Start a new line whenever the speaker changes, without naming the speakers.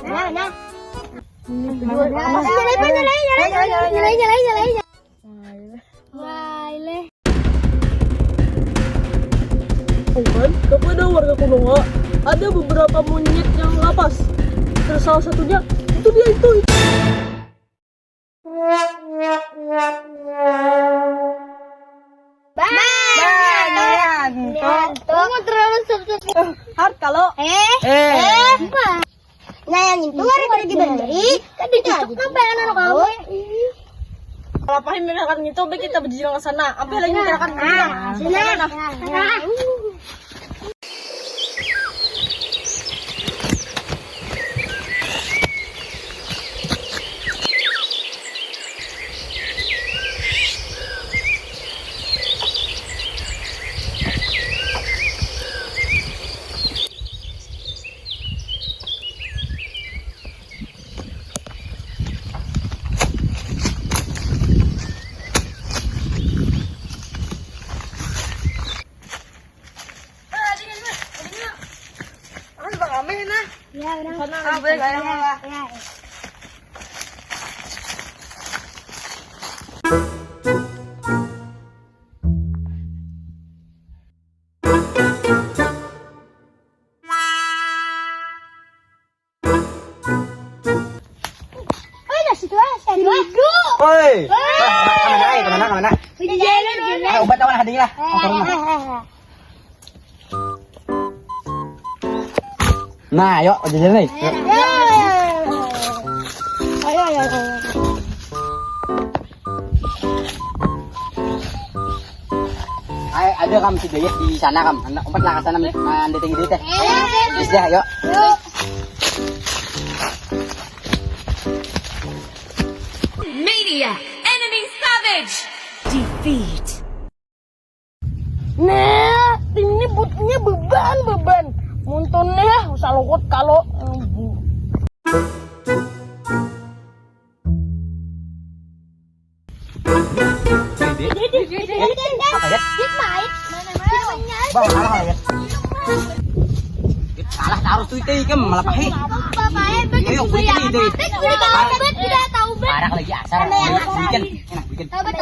Nah. Nyalai. Wah,
Kan, kepada warga Konoha ada beberapa monyet yang lapas. Terus salah satunya itu dia itu.
Tunggu terlalu sub.
Hard kalau
Nah yang itu hari pergi berdiri, kan ditusuk sampai anak kamu.
kalau paham misalkan itu, baik kita berjalan ke sana. Apa lagi misalkan
Ya, udah.
sana boleh gak yang
Ya. Oh, dah situ ah, situ.
Oi. Kemana?
Di jalan.
Obat awan hadinya lah. Ke rumah. Nah, yuk jajan nih. Yuk.
Ayo.
Ay, ada kam si Dayet di sana kam. Anak umpat lah ke sana mandi tinggi teh. Bis dah, yuk.
Media, enemy savage. Defeat.
Nah, ini butuhnya beban. Muntunnya usah lokot kalau
Apa ya? Bawa kalah ya. Kalah taruh tuh itu malah pahi. Ayo berikan ide.
Tidak tahu bet.
Parah lagi asar. Enak bikin.
Tahu bet.